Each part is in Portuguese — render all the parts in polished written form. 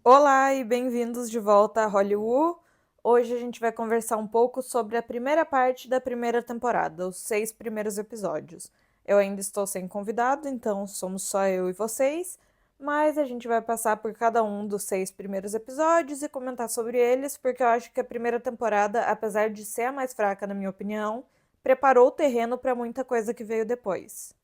Olá e bem-vindos de volta a Hollywood. Hoje a gente vai conversar um pouco sobre a primeira parte da primeira temporada, os 6 primeiros episódios. Eu ainda estou sem convidado, então somos só eu e vocês, mas a gente vai passar por cada um dos 6 primeiros episódios e comentar sobre eles, porque eu acho que a primeira temporada, apesar de ser a mais fraca, na minha opinião, preparou o terreno para muita coisa que veio depois.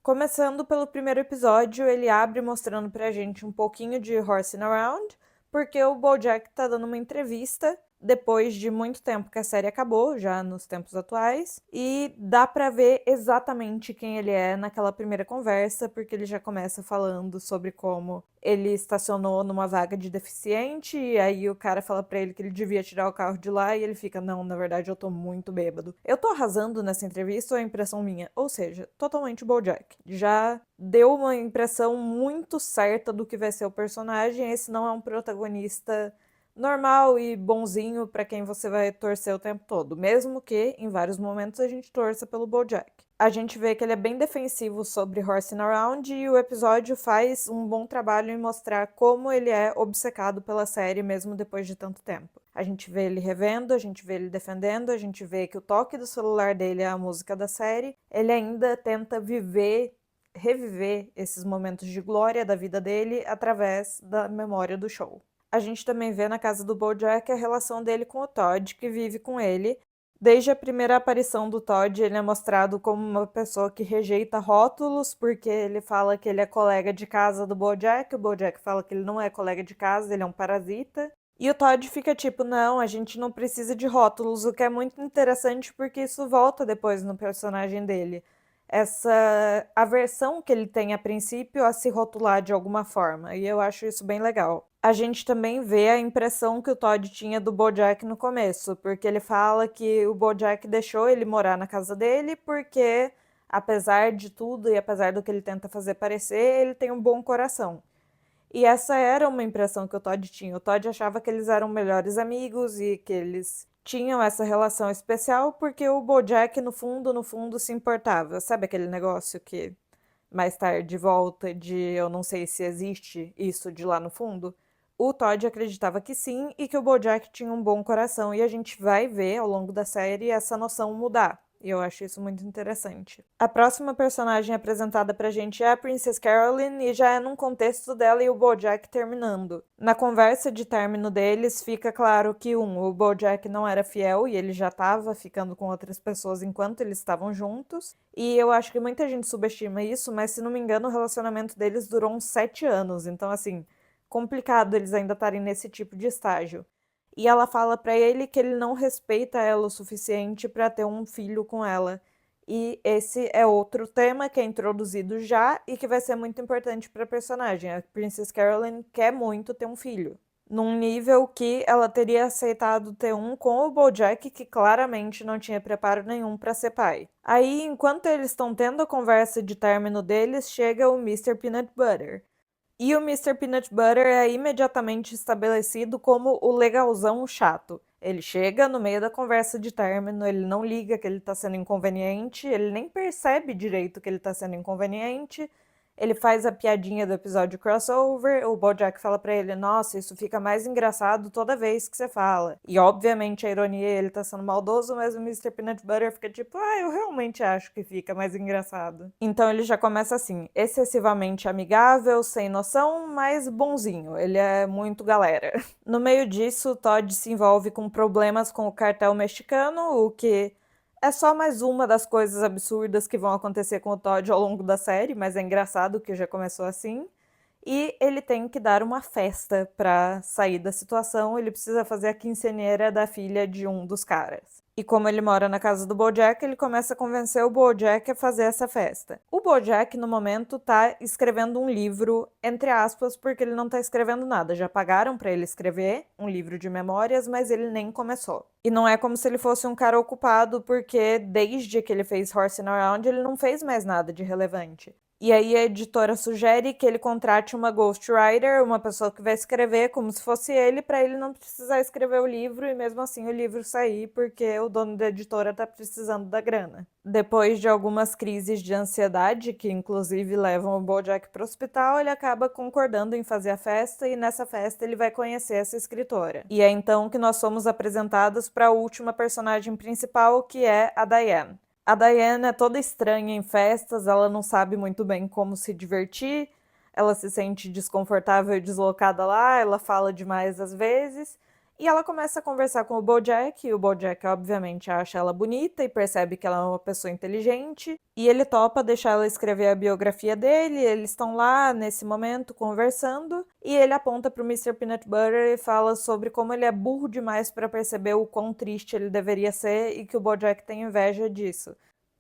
Começando pelo primeiro episódio, ele abre mostrando pra gente um pouquinho de Horsing Around, porque o BoJack tá dando uma entrevista depois de muito tempo que a série acabou, já nos tempos atuais, e dá pra ver exatamente quem ele é naquela primeira conversa, porque ele já começa falando sobre como ele estacionou numa vaga de deficiente, e aí o cara fala pra ele que ele devia tirar o carro de lá, e ele fica, não, na verdade eu tô muito bêbado. Eu tô arrasando nessa entrevista ou é impressão minha? Ou seja, totalmente BoJack. Já deu uma impressão muito certa do que vai ser o personagem, esse não é um protagonista normal e bonzinho pra quem você vai torcer o tempo todo, mesmo que em vários momentos a gente torça pelo BoJack. A gente vê que ele é bem defensivo sobre Horsing Around e o episódio faz um bom trabalho em mostrar como ele é obcecado pela série mesmo depois de tanto tempo. A gente vê ele revendo, a gente vê ele defendendo, a gente vê que o toque do celular dele é a música da série. Ele ainda tenta reviver esses momentos de glória da vida dele através da memória do show. A gente também vê na casa do BoJack a relação dele com o Todd, que vive com ele. Desde a primeira aparição do Todd, ele é mostrado como uma pessoa que rejeita rótulos, porque ele fala que ele é colega de casa do BoJack, o BoJack fala que ele não é colega de casa, ele é um parasita. E o Todd fica tipo, não, a gente não precisa de rótulos, o que é muito interessante porque isso volta depois no personagem dele. Essa aversão que ele tem a princípio a se rotular de alguma forma, e eu acho isso bem legal. A gente também vê a impressão que o Todd tinha do BoJack no começo, porque ele fala que o BoJack deixou ele morar na casa dele porque, apesar de tudo e apesar do que ele tenta fazer parecer, ele tem um bom coração. E essa era uma impressão que o Todd tinha. O Todd achava que eles eram melhores amigos e que eles tinham essa relação especial porque o BoJack, no fundo, se importava. Sabe aquele negócio que mais tarde volta de eu não sei se existe isso de lá no fundo? O Todd acreditava que sim e que o BoJack tinha um bom coração e a gente vai ver ao longo da série essa noção mudar. E eu acho isso muito interessante. A próxima personagem apresentada pra gente é a Princess Caroline e já é num contexto dela e o BoJack terminando. Na conversa de término deles, fica claro que o BoJack não era fiel e ele já estava ficando com outras pessoas enquanto eles estavam juntos. E eu acho que muita gente subestima isso, mas se não me engano o relacionamento deles durou uns 7 anos. Então, assim, complicado eles ainda estarem nesse tipo de estágio. E ela fala pra ele que ele não respeita ela o suficiente pra ter um filho com ela. E esse é outro tema que é introduzido já e que vai ser muito importante pra personagem. A Princess Caroline quer muito ter um filho. Num nível que ela teria aceitado ter um com o BoJack, que claramente não tinha preparo nenhum pra ser pai. Aí, enquanto eles estão tendo a conversa de término deles, chega o Mr. Peanut Butter. E o Mr. Peanut Butter é imediatamente estabelecido como o legalzão chato. Ele chega no meio da conversa de término, ele não liga que ele tá sendo inconveniente, ele nem percebe direito que ele tá sendo inconveniente. Ele faz a piadinha do episódio crossover, o BoJack fala pra ele, nossa, isso fica mais engraçado toda vez que você fala. E obviamente a ironia é ele tá sendo maldoso, mas o Mr. Peanut Butter fica tipo, eu realmente acho que fica mais engraçado. Então ele já começa assim, excessivamente amigável, sem noção, mas bonzinho. Ele é muito galera. No meio disso, Todd se envolve com problemas com o cartel mexicano, o que é só mais uma das coisas absurdas que vão acontecer com o Todd ao longo da série, mas é engraçado que já começou assim. E ele tem que dar uma festa pra sair da situação, ele precisa fazer a quinceañera da filha de um dos caras. E como ele mora na casa do BoJack, ele começa a convencer o BoJack a fazer essa festa. O BoJack, no momento, tá escrevendo um livro, entre aspas, porque ele não tá escrevendo nada. Já pagaram pra ele escrever um livro de memórias, mas ele nem começou. E não é como se ele fosse um cara ocupado, porque desde que ele fez Horsing Around, ele não fez mais nada de relevante. E aí a editora sugere que ele contrate uma ghostwriter, uma pessoa que vai escrever como se fosse ele, para ele não precisar escrever o livro e mesmo assim o livro sair, porque o dono da editora tá precisando da grana. Depois de algumas crises de ansiedade, que inclusive levam o BoJack para o hospital, ele acaba concordando em fazer a festa e nessa festa ele vai conhecer essa escritora. E é então que nós somos apresentados para a última personagem principal, que é a Diane. A Diane é toda estranha em festas, ela não sabe muito bem como se divertir, ela se sente desconfortável e deslocada lá, ela fala demais às vezes, e ela começa a conversar com o BoJack, e o BoJack obviamente acha ela bonita e percebe que ela é uma pessoa inteligente, e ele topa deixar ela escrever a biografia dele, eles estão lá nesse momento conversando, e ele aponta para o Mr. Peanut Butter e fala sobre como ele é burro demais para perceber o quão triste ele deveria ser e que o BoJack tem inveja disso.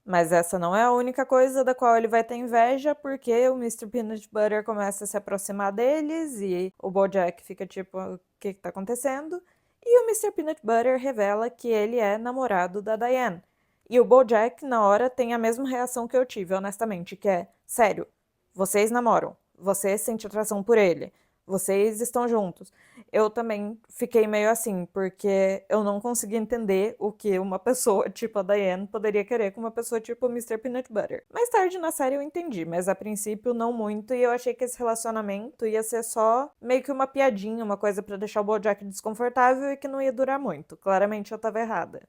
Mas essa não é a única coisa da qual ele vai ter inveja, porque o Mr. Peanut Butter começa a se aproximar deles e o BoJack fica tipo, o que tá acontecendo? E o Mr. Peanut Butter revela que ele é namorado da Diane. E o BoJack, na hora, tem a mesma reação que eu tive, honestamente, que é, sério, vocês namoram, você sente atração por ele, vocês estão juntos. Eu também fiquei meio assim, porque eu não conseguia entender o que uma pessoa tipo a Diane poderia querer com uma pessoa tipo o Mr. Peanut Butter. Mais tarde na série eu entendi, mas a princípio não muito, e eu achei que esse relacionamento ia ser só meio que uma piadinha, uma coisa pra deixar o BoJack desconfortável e que não ia durar muito. Claramente eu tava errada.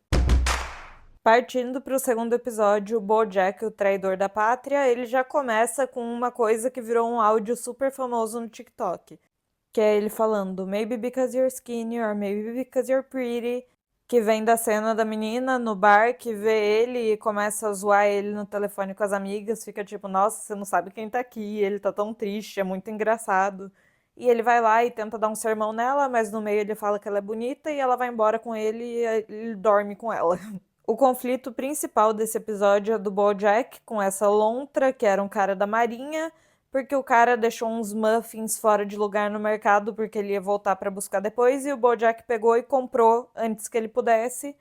Partindo para o segundo episódio, o BoJack, o traidor da pátria, ele já começa com uma coisa que virou um áudio super famoso no TikTok, que é ele falando maybe because you're skinny or maybe because you're pretty, que vem da cena da menina no bar que vê ele e começa a zoar ele no telefone com as amigas, fica tipo, nossa, você não sabe quem tá aqui, ele tá tão triste, é muito engraçado. E ele vai lá e tenta dar um sermão nela, mas no meio ele fala que ela é bonita e ela vai embora com ele e ele dorme com ela. O conflito principal desse episódio é do BoJack com essa lontra, que era um cara da marinha, porque o cara deixou uns muffins fora de lugar no mercado porque ele ia voltar para buscar depois e o BoJack pegou e comprou antes que ele pudesse.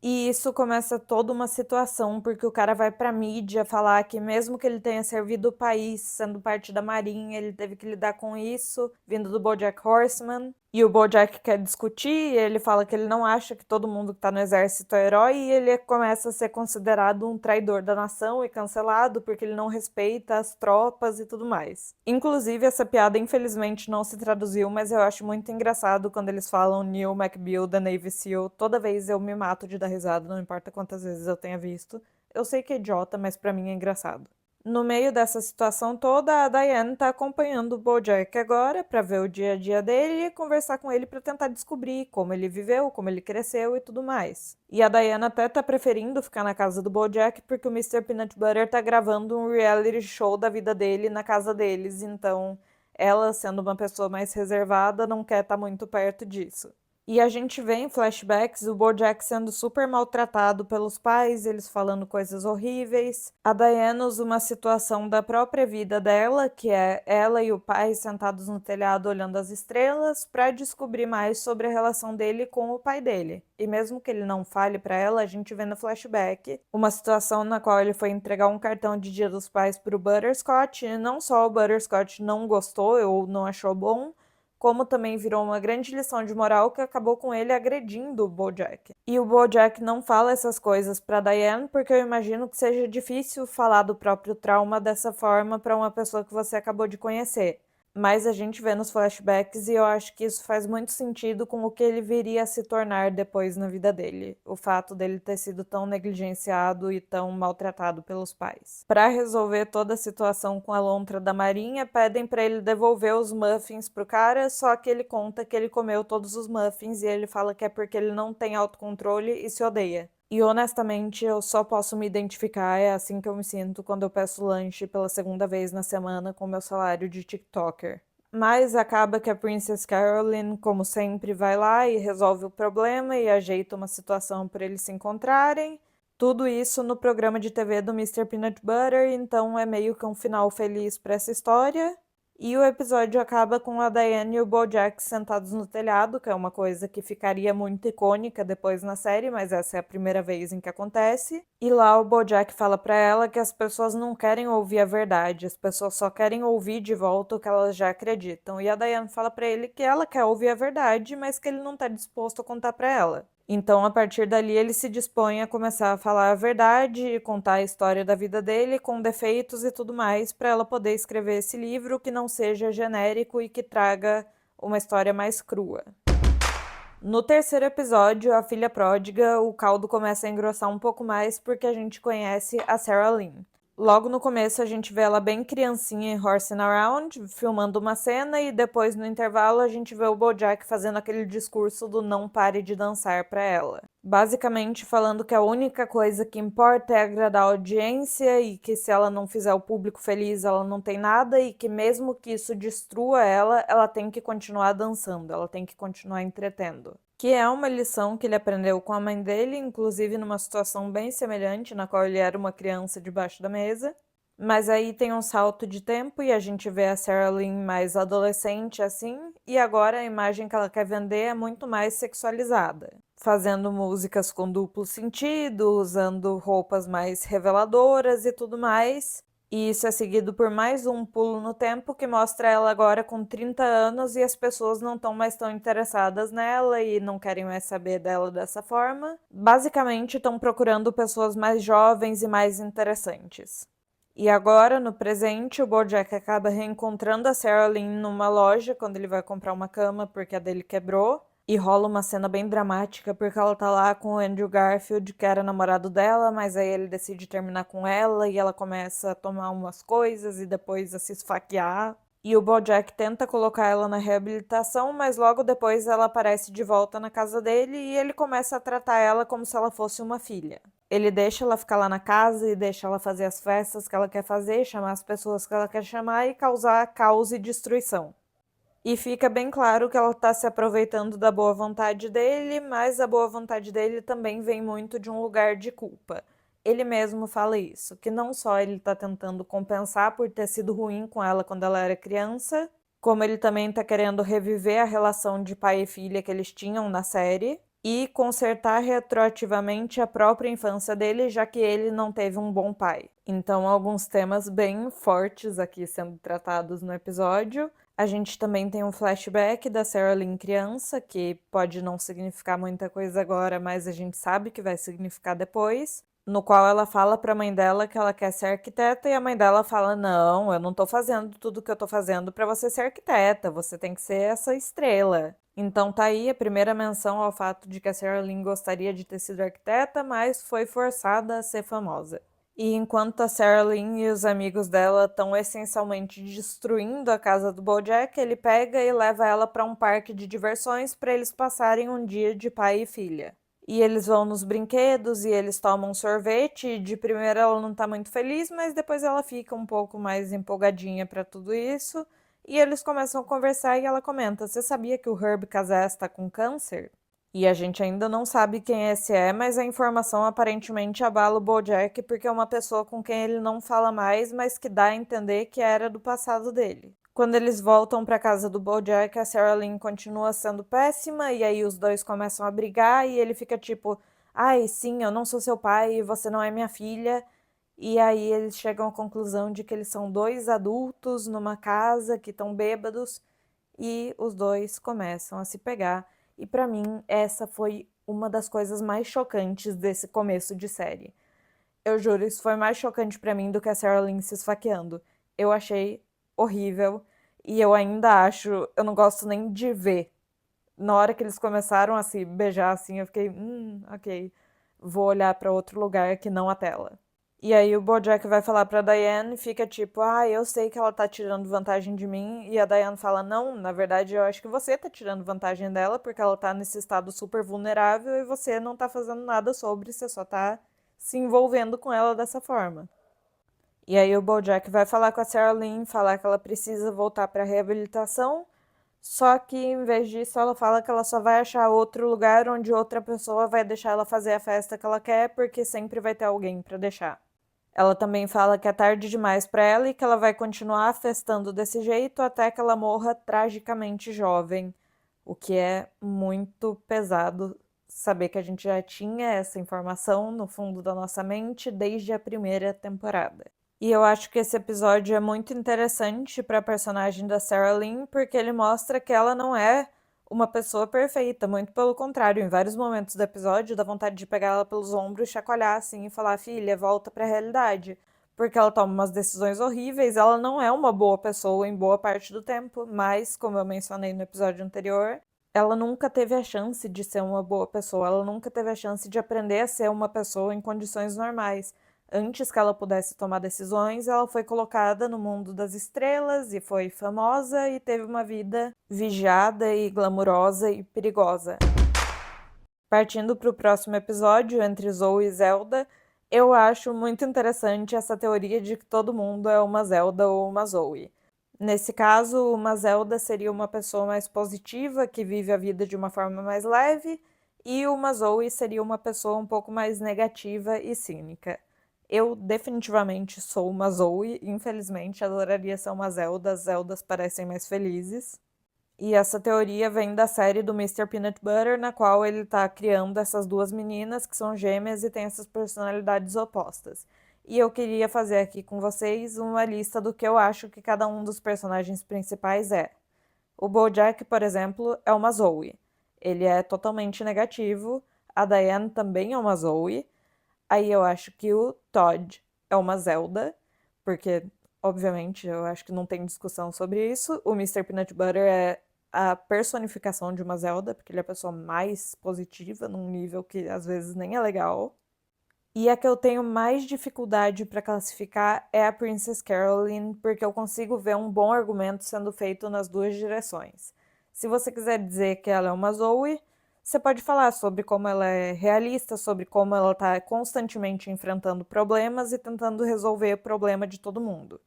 E isso começa toda uma situação, porque o cara vai pra mídia falar que mesmo que ele tenha servido o país, sendo parte da marinha, ele teve que lidar com isso, vindo do BoJack Horseman. E o BoJack quer discutir, e ele fala que ele não acha que todo mundo que tá no exército é herói, e ele começa a ser considerado um traidor da nação e cancelado porque ele não respeita as tropas e tudo mais. Inclusive, essa piada infelizmente não se traduziu, mas eu acho muito engraçado quando eles falam Neil McBeal da Navy SEAL. Toda vez eu me mato de dar risada, não importa quantas vezes eu tenha visto. Eu sei que é idiota, mas pra mim é engraçado. No meio dessa situação toda, a Diane tá acompanhando o BoJack agora para ver o dia a dia dele e conversar com ele para tentar descobrir como ele viveu, como ele cresceu e tudo mais. E a Diane até tá preferindo ficar na casa do BoJack porque o Mr. Peanut Butter tá gravando um reality show da vida dele na casa deles, então ela, sendo uma pessoa mais reservada, não quer estar muito perto disso. E a gente vê em flashbacks o BoJack sendo super maltratado pelos pais, eles falando coisas horríveis. A Diane usa uma situação da própria vida dela, que é ela e o pai sentados no telhado olhando as estrelas, para descobrir mais sobre a relação dele com o pai dele. E mesmo que ele não fale para ela, a gente vê no flashback uma situação na qual ele foi entregar um cartão de Dia dos Pais pro Butterscotch, e não só o Butterscotch não gostou ou não achou bom, como também virou uma grande lição de moral que acabou com ele agredindo o BoJack. E o BoJack não fala essas coisas para Diane porque eu imagino que seja difícil falar do próprio trauma dessa forma para uma pessoa que você acabou de conhecer. Mas a gente vê nos flashbacks e eu acho que isso faz muito sentido com o que ele viria a se tornar depois na vida dele. O fato dele ter sido tão negligenciado e tão maltratado pelos pais. Para resolver toda a situação com a lontra da marinha, pedem para ele devolver os muffins pro cara, só que ele conta que ele comeu todos os muffins e ele fala que é porque ele não tem autocontrole e se odeia. E honestamente, eu só posso me identificar, é assim que eu me sinto quando eu peço lanche pela segunda vez na semana com meu salário de TikToker. Mas acaba que a Princess Caroline, como sempre, vai lá e resolve o problema e ajeita uma situação para eles se encontrarem. Tudo isso no programa de TV do Mr. Peanut Butter, então é meio que um final feliz para essa história. E o episódio acaba com a Diane e o BoJack sentados no telhado, que é uma coisa que ficaria muito icônica depois na série, mas essa é a primeira vez em que acontece. E lá o BoJack fala pra ela que as pessoas não querem ouvir a verdade, as pessoas só querem ouvir de volta o que elas já acreditam. E a Diane fala pra ele que ela quer ouvir a verdade, mas que ele não tá disposto a contar pra ela. Então, a partir dali, ele se dispõe a começar a falar a verdade e contar a história da vida dele, com defeitos e tudo mais, para ela poder escrever esse livro que não seja genérico e que traga uma história mais crua. No terceiro episódio, A Filha Pródiga, o caldo começa a engrossar um pouco mais porque a gente conhece a Sarah Lynn. Logo no começo a gente vê ela bem criancinha em Horsing Around, filmando uma cena, e depois no intervalo a gente vê o BoJack fazendo aquele discurso do não pare de dançar pra ela. Basicamente falando que a única coisa que importa é agradar a audiência e que se ela não fizer o público feliz ela não tem nada, e que mesmo que isso destrua ela, ela tem que continuar dançando, ela tem que continuar entretendo. Que é uma lição que ele aprendeu com a mãe dele, inclusive numa situação bem semelhante, na qual ele era uma criança debaixo da mesa. Mas aí tem um salto de tempo e a gente vê a Sarah Lynn mais adolescente assim, e agora a imagem que ela quer vender é muito mais sexualizada. Fazendo músicas com duplo sentido, usando roupas mais reveladoras e tudo mais. E isso é seguido por mais um pulo no tempo que mostra ela agora com 30 anos e as pessoas não estão mais tão interessadas nela e não querem mais saber dela dessa forma. Basicamente, estão procurando pessoas mais jovens e mais interessantes. E agora, no presente, o BoJack acaba reencontrando a Sarah Lynn numa loja quando ele vai comprar uma cama porque a dele quebrou. E rola uma cena bem dramática porque ela tá lá com o Andrew Garfield, que era namorado dela, mas aí ele decide terminar com ela e ela começa a tomar umas coisas e depois a se esfaquear. E o BoJack tenta colocar ela na reabilitação, mas logo depois ela aparece de volta na casa dele e ele começa a tratar ela como se ela fosse uma filha. Ele deixa ela ficar lá na casa e deixa ela fazer as festas que ela quer fazer, chamar as pessoas que ela quer chamar e causar caos e destruição. E fica bem claro que ela tá se aproveitando da boa vontade dele, mas a boa vontade dele também vem muito de um lugar de culpa. Ele mesmo fala isso, que não só ele tá tentando compensar por ter sido ruim com ela quando ela era criança, como ele também tá querendo reviver a relação de pai e filha que eles tinham na série e consertar retroativamente a própria infância dele, já que ele não teve um bom pai. Então, alguns temas bem fortes aqui sendo tratados no episódio. A gente também tem um flashback da Sarah Lynn criança, que pode não significar muita coisa agora, mas a gente sabe que vai significar depois, no qual ela fala pra mãe dela que ela quer ser arquiteta e a mãe dela fala: "Não, eu não tô fazendo tudo que eu tô fazendo pra você ser arquiteta, você tem que ser essa estrela". Então tá aí a primeira menção ao fato de que a Sarah Lynn gostaria de ter sido arquiteta, mas foi forçada a ser famosa. E enquanto a Sarah Lynn e os amigos dela estão essencialmente destruindo a casa do BoJack, ele pega e leva ela para um parque de diversões para eles passarem um dia de pai e filha. E eles vão nos brinquedos e eles tomam sorvete. E de primeira ela não tá muito feliz, mas depois ela fica um pouco mais empolgadinha para tudo isso. E eles começam a conversar e ela comenta: "Você sabia que o Herb Casas está com câncer?" E a gente ainda não sabe quem esse é, mas a informação aparentemente abala o BoJack porque é uma pessoa com quem ele não fala mais, mas que dá a entender que era do passado dele. Quando eles voltam para casa do BoJack, a Sarah Lynn continua sendo péssima e aí os dois começam a brigar e ele fica tipo: "Ai, sim, eu não sou seu pai e você não é minha filha". E aí eles chegam à conclusão de que eles são dois adultos numa casa que estão bêbados e os dois começam a se pegar. E pra mim, essa foi uma das coisas mais chocantes desse começo de série. Eu juro, isso foi mais chocante pra mim do que a Sarah Lynn se esfaqueando. Eu achei horrível e eu ainda acho, eu não gosto nem de ver. Na hora que eles começaram a se beijar assim, eu fiquei, ok, vou olhar pra outro lugar que não a tela. E aí o BoJack vai falar pra Diane e fica tipo: "Ah, eu sei que ela tá tirando vantagem de mim". E a Diane fala: "Não, na verdade eu acho que você tá tirando vantagem dela porque ela tá nesse estado super vulnerável e você não tá fazendo nada sobre, você só tá se envolvendo com ela dessa forma". E aí o BoJack vai falar com a Sarah Lynn, falar que ela precisa voltar pra reabilitação, só que em vez disso ela fala que ela só vai achar outro lugar onde outra pessoa vai deixar ela fazer a festa que ela quer, porque sempre vai ter alguém pra deixar. Ela também fala que é tarde demais para ela e que ela vai continuar festando desse jeito até que ela morra tragicamente jovem, o que é muito pesado saber que a gente já tinha essa informação no fundo da nossa mente desde a primeira temporada. E eu acho que esse episódio é muito interessante para a personagem da Sarah Lynn, porque ele mostra que ela não é uma pessoa perfeita, muito pelo contrário, em vários momentos do episódio dá vontade de pegar ela pelos ombros, chacoalhar assim e falar: filha, volta para a realidade. Porque ela toma umas decisões horríveis, ela não é uma boa pessoa em boa parte do tempo, mas, como eu mencionei no episódio anterior, ela nunca teve a chance de ser uma boa pessoa, ela nunca teve a chance de aprender a ser uma pessoa em condições normais. Antes que ela pudesse tomar decisões, ela foi colocada no mundo das estrelas e foi famosa e teve uma vida vigiada e glamurosa e perigosa. Partindo para o próximo episódio, entre Zoe e Zelda, eu acho muito interessante essa teoria de que todo mundo é uma Zelda ou uma Zoe. Nesse caso, uma Zelda seria uma pessoa mais positiva, que vive a vida de uma forma mais leve, e uma Zoe seria uma pessoa um pouco mais negativa e cínica. Eu definitivamente sou uma Zoe, infelizmente adoraria ser uma Zelda, as Zeldas parecem mais felizes. E essa teoria vem da série do Mr. Peanut Butter, na qual ele tá criando essas duas meninas que são gêmeas e têm essas personalidades opostas. E eu queria fazer aqui com vocês uma lista do que eu acho que cada um dos personagens principais é. O BoJack, por exemplo, é uma Zoe. Ele é totalmente negativo. A Diane também é uma Zoe. Aí eu acho que o Todd é uma Zelda, porque, obviamente, eu acho que não tem discussão sobre isso. O Mr. Peanut Butter é a personificação de uma Zelda, porque ele é a pessoa mais positiva, num nível que às vezes nem é legal. E a que eu tenho mais dificuldade para classificar é a Princess Caroline, porque eu consigo ver um bom argumento sendo feito nas duas direções. Se você quiser dizer que ela é uma Zoe, você pode falar sobre como ela é realista, sobre como ela está constantemente enfrentando problemas e tentando resolver o problema de todo mundo.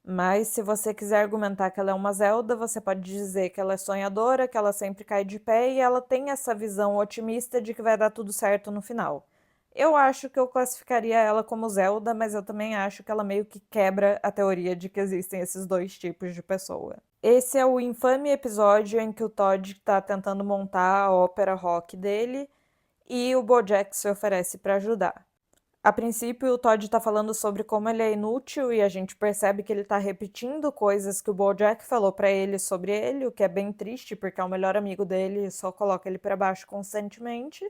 Mas se você quiser argumentar que ela é uma Zelda, você pode dizer que ela é sonhadora, que ela sempre cai de pé e ela tem essa visão otimista de que vai dar tudo certo no final. Eu acho que eu classificaria ela como Zelda, mas eu também acho que ela meio que quebra a teoria de que existem esses dois tipos de pessoa. Esse é o infame episódio em que o Todd está tentando montar a ópera rock dele e o BoJack se oferece para ajudar. A princípio, o Todd tá falando sobre como ele é inútil e a gente percebe que ele tá repetindo coisas que o BoJack falou pra ele sobre ele, o que é bem triste porque é o melhor amigo dele e só coloca ele pra baixo constantemente.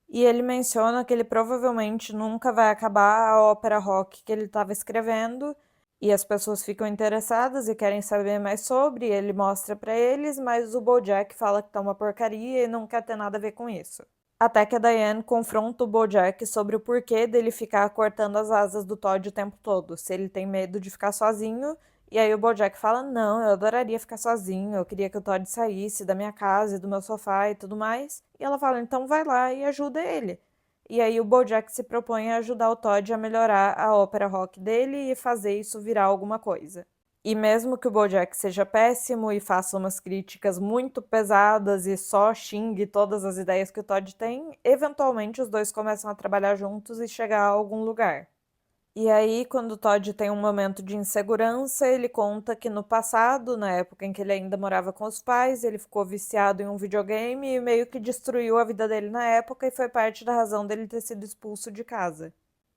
E ele menciona que ele provavelmente nunca vai acabar a ópera rock que ele estava escrevendo e as pessoas ficam interessadas e querem saber mais sobre, e ele mostra pra eles, mas o BoJack fala que tá uma porcaria e não quer ter nada a ver com isso. Até que a Diane confronta o BoJack sobre o porquê dele ficar cortando as asas do Todd o tempo todo, se ele tem medo de ficar sozinho. E aí o BoJack fala: não, eu adoraria ficar sozinho, eu queria que o Todd saísse da minha casa e do meu sofá e tudo mais. E ela fala: então vai lá e ajuda ele. E aí o BoJack se propõe a ajudar o Todd a melhorar a ópera rock dele e fazer isso virar alguma coisa. E mesmo que o BoJack seja péssimo e faça umas críticas muito pesadas e só xingue todas as ideias que o Todd tem, eventualmente os dois começam a trabalhar juntos e chegar a algum lugar. E aí, quando o Todd tem um momento de insegurança, ele conta que no passado, na época em que ele ainda morava com os pais, ele ficou viciado em um videogame e meio que destruiu a vida dele na época e foi parte da razão dele ter sido expulso de casa.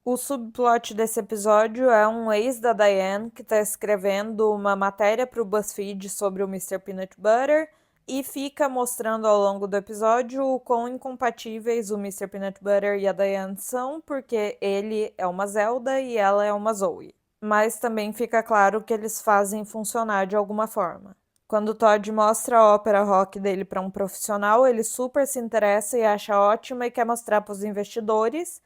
O subplot desse episódio é um ex da Diane que está escrevendo uma matéria para o BuzzFeed sobre o Mr. Peanut Butter e fica mostrando ao longo do episódio o quão incompatíveis o Mr. Peanut Butter e a Diane são, porque ele é uma Zelda e ela é uma Zoe. Mas também fica claro que eles fazem funcionar de alguma forma. Quando o Todd mostra a ópera rock dele para um profissional, ele super se interessa e acha ótima e quer mostrar para os investidores.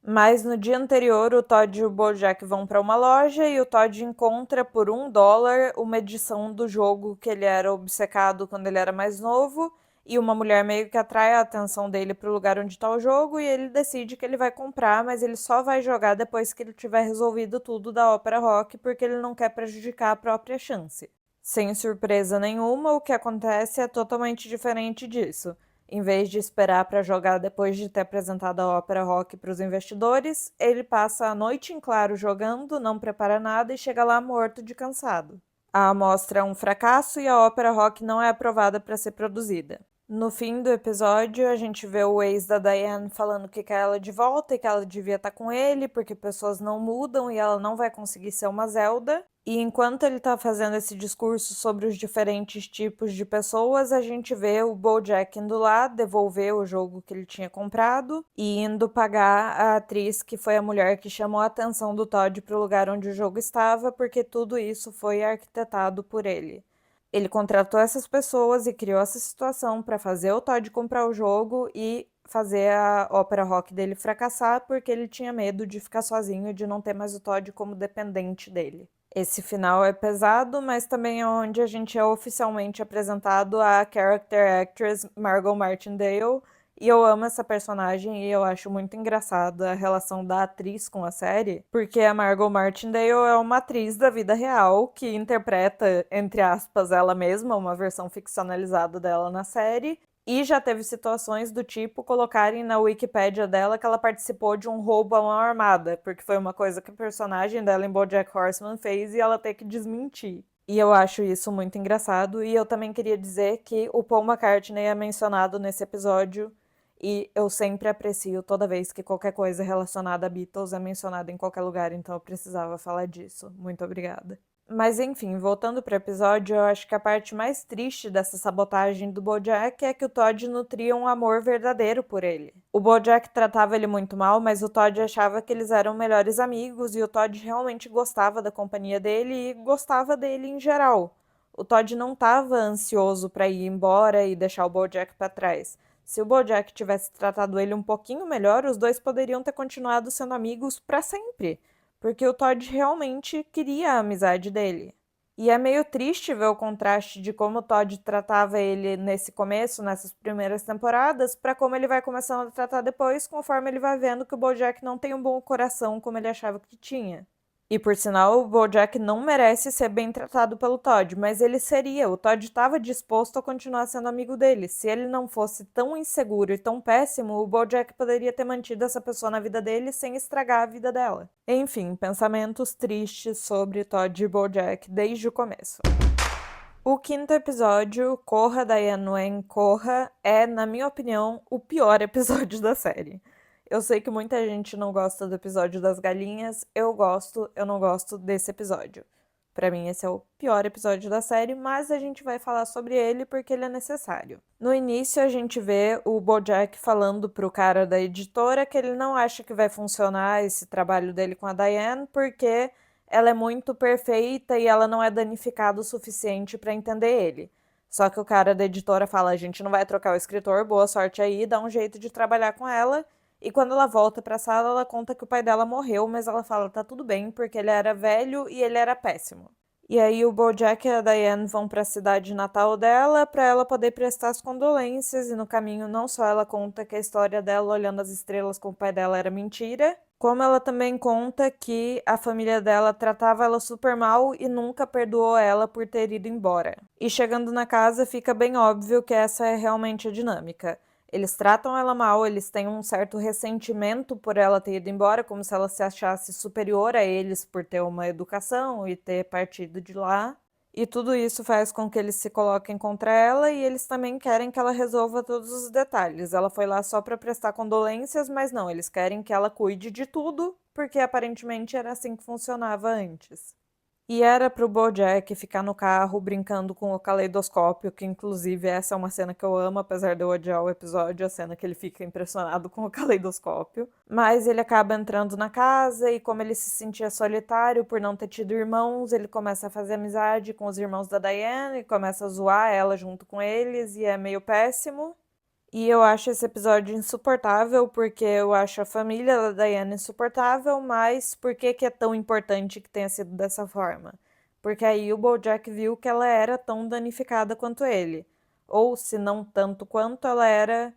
Mas no dia anterior, o Todd e o BoJack vão para uma loja e o Todd encontra por $1 uma edição do jogo que ele era obcecado quando ele era mais novo. E uma mulher meio que atrai a atenção dele para o lugar onde está o jogo e ele decide que ele vai comprar, mas ele só vai jogar depois que ele tiver resolvido tudo da ópera rock, porque ele não quer prejudicar a própria chance. Sem surpresa nenhuma, o que acontece é totalmente diferente disso. Em vez de esperar para jogar depois de ter apresentado a ópera rock para os investidores, ele passa a noite em claro jogando, não prepara nada e chega lá morto de cansado. A amostra é um fracasso e a ópera rock não é aprovada para ser produzida. No fim do episódio, a gente vê o ex da Diane falando que quer ela de volta e que ela devia estar com ele, porque pessoas não mudam e ela não vai conseguir ser uma Zelda. E enquanto ele tá fazendo esse discurso sobre os diferentes tipos de pessoas, a gente vê o BoJack indo lá devolver o jogo que ele tinha comprado e indo pagar a atriz que foi a mulher que chamou a atenção do Todd para o lugar onde o jogo estava, porque tudo isso foi arquitetado por ele. Ele contratou essas pessoas e criou essa situação para fazer o Todd comprar o jogo e fazer a ópera rock dele fracassar, porque ele tinha medo de ficar sozinho e de não ter mais o Todd como dependente dele. Esse final é pesado, mas também é onde a gente é oficialmente apresentado a character actress Margot Martindale, e eu amo essa personagem e eu acho muito engraçada a relação da atriz com a série, porque a Margot Martindale é uma atriz da vida real que interpreta, entre aspas, ela mesma, uma versão ficcionalizada dela na série, e já teve situações do tipo colocarem na Wikipédia dela que ela participou de um roubo a mão armada, porque foi uma coisa que o personagem dela em BoJack Horseman fez e ela tem que desmentir. E eu acho isso muito engraçado, e eu também queria dizer que o Paul McCartney é mencionado nesse episódio, e eu sempre aprecio toda vez que qualquer coisa relacionada a Beatles é mencionada em qualquer lugar, então eu precisava falar disso. Muito obrigada. Mas enfim, voltando pro episódio, eu acho que a parte mais triste dessa sabotagem do BoJack é que o Todd nutria um amor verdadeiro por ele. O BoJack tratava ele muito mal, mas o Todd achava que eles eram melhores amigos e o Todd realmente gostava da companhia dele e gostava dele em geral. O Todd não estava ansioso para ir embora e deixar o BoJack para trás. Se o BoJack tivesse tratado ele um pouquinho melhor, os dois poderiam ter continuado sendo amigos para sempre, porque o Todd realmente queria a amizade dele. E é meio triste ver o contraste de como o Todd tratava ele nesse começo, nessas primeiras temporadas, para como ele vai começando a tratar depois, conforme ele vai vendo que o BoJack não tem um bom coração como ele achava que tinha. E por sinal, o BoJack não merece ser bem tratado pelo Todd, mas ele seria. O Todd estava disposto a continuar sendo amigo dele. Se ele não fosse tão inseguro e tão péssimo, o BoJack poderia ter mantido essa pessoa na vida dele sem estragar a vida dela. Enfim, pensamentos tristes sobre Todd e BoJack desde o começo. O quinto episódio, Corra, Diane Wayne, Corra, é, na minha opinião, o pior episódio da série. Eu sei que muita gente não gosta do episódio das galinhas, eu não gosto desse episódio. Pra mim, esse é o pior episódio da série, mas a gente vai falar sobre ele porque ele é necessário. No início, a gente vê o BoJack falando pro cara da editora que ele não acha que vai funcionar esse trabalho dele com a Diane, porque ela é muito perfeita e ela não é danificada o suficiente pra entender ele. Só que o cara da editora fala: a gente não vai trocar o escritor, boa sorte aí, dá um jeito de trabalhar com ela. E quando ela volta pra sala, ela conta que o pai dela morreu, mas ela fala: tá tudo bem, porque ele era velho e ele era péssimo. E aí o BoJack e a Diane vão pra cidade natal dela pra ela poder prestar as condolências, e no caminho não só ela conta que a história dela olhando as estrelas com o pai dela era mentira, como ela também conta que a família dela tratava ela super mal e nunca perdoou ela por ter ido embora. E chegando na casa, fica bem óbvio que essa é realmente a dinâmica. Eles tratam ela mal, eles têm um certo ressentimento por ela ter ido embora, como se ela se achasse superior a eles por ter uma educação e ter partido de lá. E tudo isso faz com que eles se coloquem contra ela e eles também querem que ela resolva todos os detalhes. Ela foi lá só para prestar condolências, mas não, eles querem que ela cuide de tudo, porque aparentemente era assim que funcionava antes. E era pro BoJack ficar no carro brincando com o caleidoscópio, que inclusive essa é uma cena que eu amo, apesar de eu odiar o episódio, a cena que ele fica impressionado com o caleidoscópio. Mas ele acaba entrando na casa e como ele se sentia solitário por não ter tido irmãos, ele começa a fazer amizade com os irmãos da Diane e começa a zoar ela junto com eles e é meio péssimo. E eu acho esse episódio insuportável porque eu acho a família da Diana insuportável, mas por que que é tão importante que tenha sido dessa forma? Porque aí o BoJack viu que ela era tão danificada quanto ele. Ou, se não tanto quanto, ela era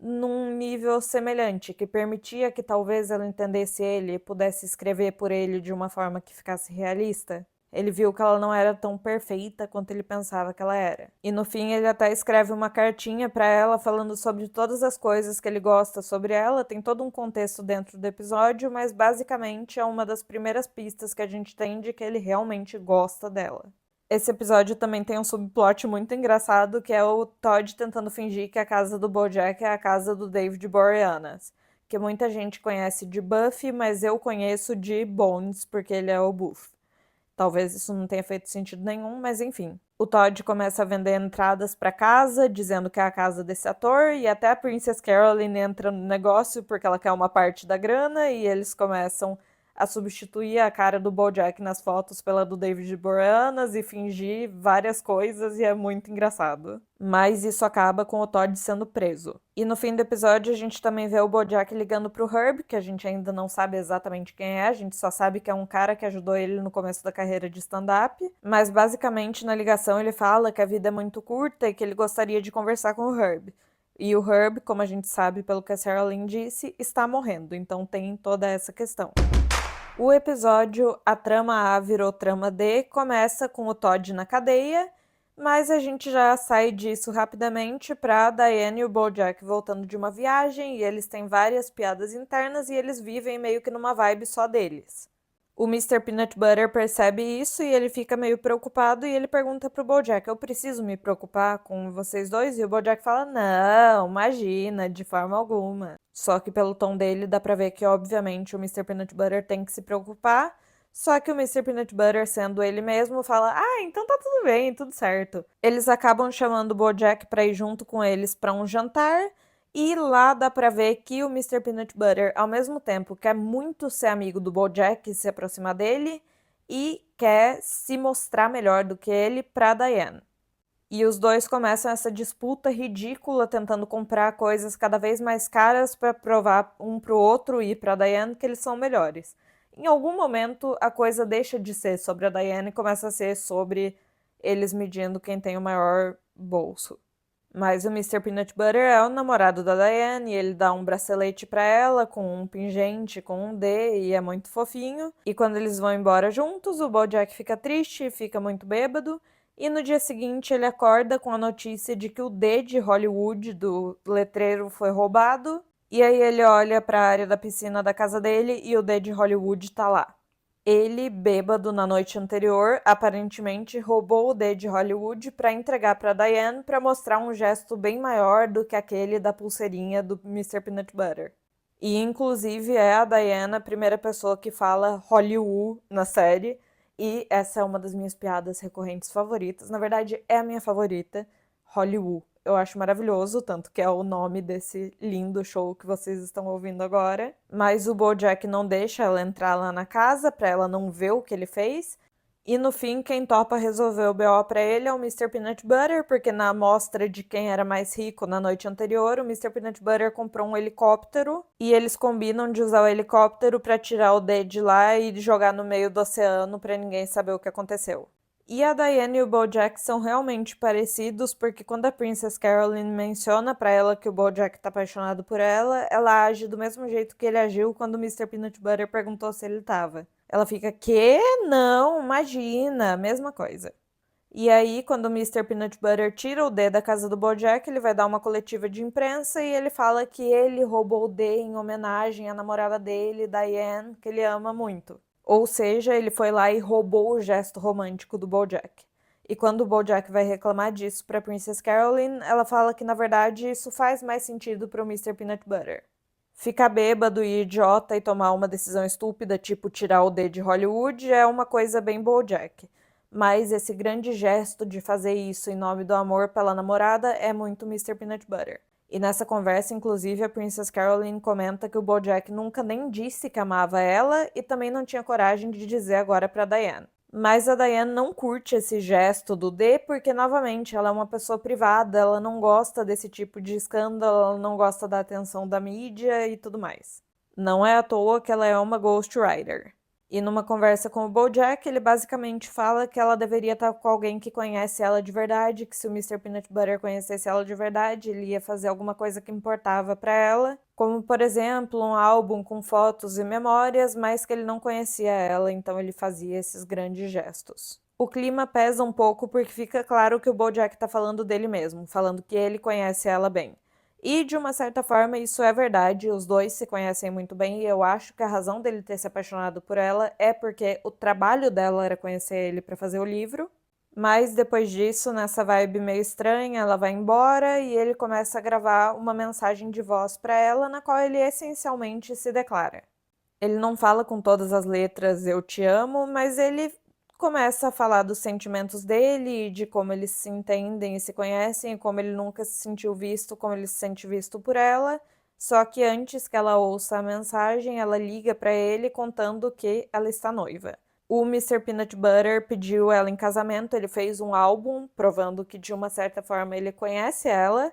num nível semelhante, que permitia que talvez ela entendesse ele e pudesse escrever por ele de uma forma que ficasse realista. Ele viu que ela não era tão perfeita quanto ele pensava que ela era. E no fim ele até escreve uma cartinha pra ela falando sobre todas as coisas que ele gosta sobre ela. Tem todo um contexto dentro do episódio, mas basicamente é uma das primeiras pistas que a gente tem de que ele realmente gosta dela. Esse episódio também tem um subplot muito engraçado, que é o Todd tentando fingir que a casa do BoJack é a casa do David Boreanaz, que muita gente conhece de Buffy, mas eu conheço de Bones, porque ele é o Buff. Talvez isso não tenha feito sentido nenhum, mas enfim. O Todd começa a vender entradas para casa, dizendo que é a casa desse ator, e até a Princess Caroline entra no negócio porque ela quer uma parte da grana, e eles começam a substituir a cara do BoJack nas fotos pela do David Boreanaz e fingir várias coisas, e é muito engraçado. Mas isso acaba com o Todd sendo preso. E no fim do episódio a gente também vê o BoJack ligando pro Herb, que a gente ainda não sabe exatamente quem é, a gente só sabe que é um cara que ajudou ele no começo da carreira de stand-up, mas basicamente na ligação ele fala que a vida é muito curta e que ele gostaria de conversar com o Herb. E o Herb, como a gente sabe pelo que a Sarah Lynn disse, está morrendo, então tem toda essa questão. O episódio A Trama A Virou Trama D começa com o Todd na cadeia, mas a gente já sai disso rapidamente pra Diane e o BoJack voltando de uma viagem, e eles têm várias piadas internas e eles vivem meio que numa vibe só deles. O Mr. Peanut Butter percebe isso e ele fica meio preocupado e ele pergunta pro BoJack: eu preciso me preocupar com vocês dois? E o BoJack fala: não, imagina, de forma alguma. Só que pelo tom dele dá pra ver que obviamente o Mr. Peanut Butter tem que se preocupar. Só que o Mr. Peanut Butter, sendo ele mesmo, fala: ah, então tá tudo bem, tudo certo. Eles acabam chamando o BoJack pra ir junto com eles pra um jantar. E lá dá pra ver que o Mr. Peanut Butter, ao mesmo tempo, quer muito ser amigo do BoJack e se aproximar dele, e quer se mostrar melhor do que ele pra Diane. E os dois começam essa disputa ridícula, tentando comprar coisas cada vez mais caras pra provar um pro outro e pra Diane que eles são melhores. Em algum momento, a coisa deixa de ser sobre a Diane e começa a ser sobre eles medindo quem tem o maior bolso. Mas o Mr. Peanut Butter é o namorado da Diane e ele dá um bracelete pra ela com um pingente com um D e é muito fofinho. E quando eles vão embora juntos, o BoJack fica triste e fica muito bêbado. E no dia seguinte ele acorda com a notícia de que o D de Hollywood do letreiro foi roubado. E aí ele olha pra área da piscina da casa dele e o D de Hollywood tá lá. Ele, bêbado na noite anterior, aparentemente roubou o D de Hollywood para entregar para Diane para mostrar um gesto bem maior do que aquele da pulseirinha do Mr. Peanut Butter. E inclusive é a Diane a primeira pessoa que fala Hollywood na série, e essa é uma das minhas piadas recorrentes favoritas. Na verdade, é a minha favorita, Hollywood. Eu acho maravilhoso, tanto que é o nome desse lindo show que vocês estão ouvindo agora. Mas o BoJack não deixa ela entrar lá na casa pra ela não ver o que ele fez. E no fim, quem topa resolver o BO pra ele é o Mr. Peanut Butter, porque na amostra de quem era mais rico na noite anterior, o Mr. Peanut Butter comprou um helicóptero e eles combinam de usar o helicóptero pra tirar o D de lá e jogar no meio do oceano pra ninguém saber o que aconteceu. E a Diane e o BoJack são realmente parecidos, porque quando a Princess Caroline menciona pra ela que o BoJack tá apaixonado por ela, ela age do mesmo jeito que ele agiu quando o Mr. Peanut Butter perguntou se ele tava. Ela fica, quê? Não, imagina, mesma coisa. E aí, quando o Mr. Peanut Butter tira o D da casa do BoJack, ele vai dar uma coletiva de imprensa e ele fala que ele roubou o D em homenagem à namorada dele, Diane, que ele ama muito. Ou seja, ele foi lá e roubou o gesto romântico do BoJack. E quando o BoJack vai reclamar disso para Princess Caroline, ela fala que na verdade isso faz mais sentido para o Mr. Peanut Butter. Ficar bêbado e idiota e tomar uma decisão estúpida, tipo tirar o D de Hollywood, é uma coisa bem BoJack. Mas esse grande gesto de fazer isso em nome do amor pela namorada é muito Mr. Peanut Butter. E nessa conversa, inclusive, a Princess Caroline comenta que o BoJack nunca nem disse que amava ela e também não tinha coragem de dizer agora pra Diane. Mas a Diane não curte esse gesto do D porque, novamente, ela é uma pessoa privada, ela não gosta desse tipo de escândalo, ela não gosta da atenção da mídia e tudo mais. Não é à toa que ela é uma ghostwriter. E numa conversa com o BoJack, ele basicamente fala que ela deveria estar com alguém que conhece ela de verdade, que se o Mr. Peanut Butter conhecesse ela de verdade, ele ia fazer alguma coisa que importava para ela, como por exemplo, um álbum com fotos e memórias, mas que ele não conhecia ela, então ele fazia esses grandes gestos. O clima pesa um pouco porque fica claro que o BoJack tá falando dele mesmo, falando que ele conhece ela bem. E, de uma certa forma, isso é verdade, os dois se conhecem muito bem, e eu acho que a razão dele ter se apaixonado por ela é porque o trabalho dela era conhecer ele para fazer o livro. Mas depois disso, nessa vibe meio estranha, ela vai embora e ele começa a gravar uma mensagem de voz para ela, na qual ele essencialmente se declara. Ele não fala com todas as letras "eu te amo", mas ele começa a falar dos sentimentos dele, de como eles se entendem e se conhecem, e como ele nunca se sentiu visto, como ele se sente visto por ela. Só que antes que ela ouça a mensagem, ela liga para ele contando que ela está noiva. O Mr. Peanut Butter pediu ela em casamento, ele fez um álbum provando que de uma certa forma ele conhece ela,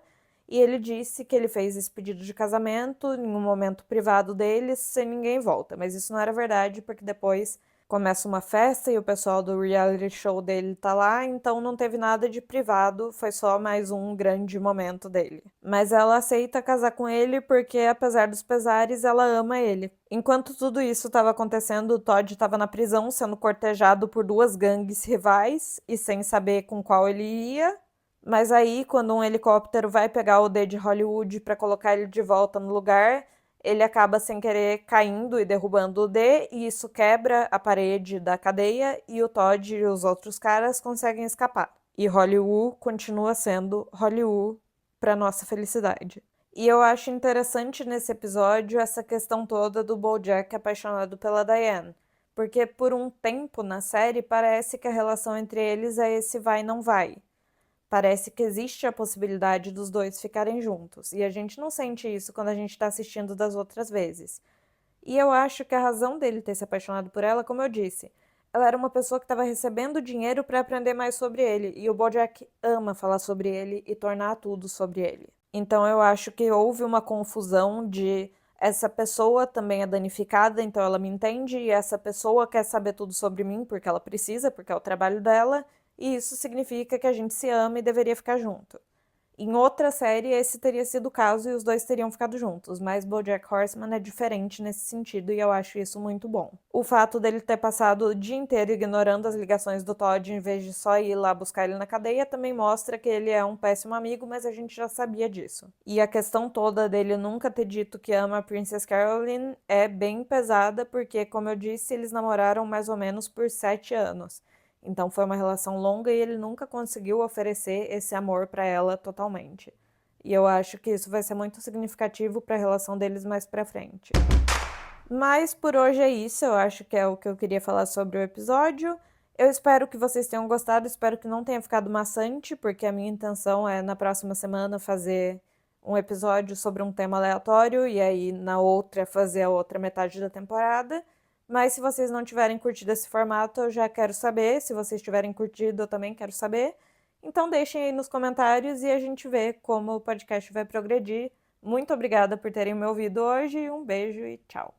e ele disse que ele fez esse pedido de casamento em um momento privado deles, sem ninguém em volta. Mas isso não era verdade, porque depois começa uma festa e o pessoal do reality show dele tá lá, então não teve nada de privado, foi só mais um grande momento dele. Mas ela aceita casar com ele porque, apesar dos pesares, ela ama ele. Enquanto tudo isso estava acontecendo, o Todd estava na prisão, sendo cortejado por duas gangues rivais e sem saber com qual ele ia. Mas aí, quando um helicóptero vai pegar o D de Hollywood para colocar ele de volta no lugar, ele acaba sem querer caindo e derrubando o D, e isso quebra a parede da cadeia e o Todd e os outros caras conseguem escapar. E Hollywood continua sendo Hollywood para nossa felicidade. E eu acho interessante nesse episódio essa questão toda do BoJack apaixonado pela Diane, porque por um tempo na série parece que a relação entre eles é esse vai não vai. Parece que existe a possibilidade dos dois ficarem juntos, e a gente não sente isso quando a gente tá assistindo das outras vezes. E eu acho que a razão dele ter se apaixonado por ela, como eu disse, ela era uma pessoa que estava recebendo dinheiro para aprender mais sobre ele, e o BoJack ama falar sobre ele e tornar tudo sobre ele. Então eu acho que houve uma confusão de essa pessoa também é danificada, então ela me entende, e essa pessoa quer saber tudo sobre mim porque ela precisa, porque é o trabalho dela, e isso significa que a gente se ama e deveria ficar junto. Em outra série, esse teria sido o caso e os dois teriam ficado juntos, mas BoJack Horseman é diferente nesse sentido e eu acho isso muito bom. O fato dele ter passado o dia inteiro ignorando as ligações do Todd em vez de só ir lá buscar ele na cadeia também mostra que ele é um péssimo amigo, mas a gente já sabia disso. E a questão toda dele nunca ter dito que ama a Princess Caroline é bem pesada porque, como eu disse, eles namoraram mais ou menos por 7 anos. Então foi uma relação longa e ele nunca conseguiu oferecer esse amor para ela totalmente. E eu acho que isso vai ser muito significativo para a relação deles mais para frente. Mas por hoje é isso, eu acho que é o que eu queria falar sobre o episódio. Eu espero que vocês tenham gostado, espero que não tenha ficado maçante, porque a minha intenção é na próxima semana fazer um episódio sobre um tema aleatório e aí na outra fazer a outra metade da temporada. Mas se vocês não tiverem curtido esse formato, eu já quero saber. Se vocês tiverem curtido, eu também quero saber. Então deixem aí nos comentários e a gente vê como o podcast vai progredir. Muito obrigada por terem me ouvido hoje, um beijo e tchau.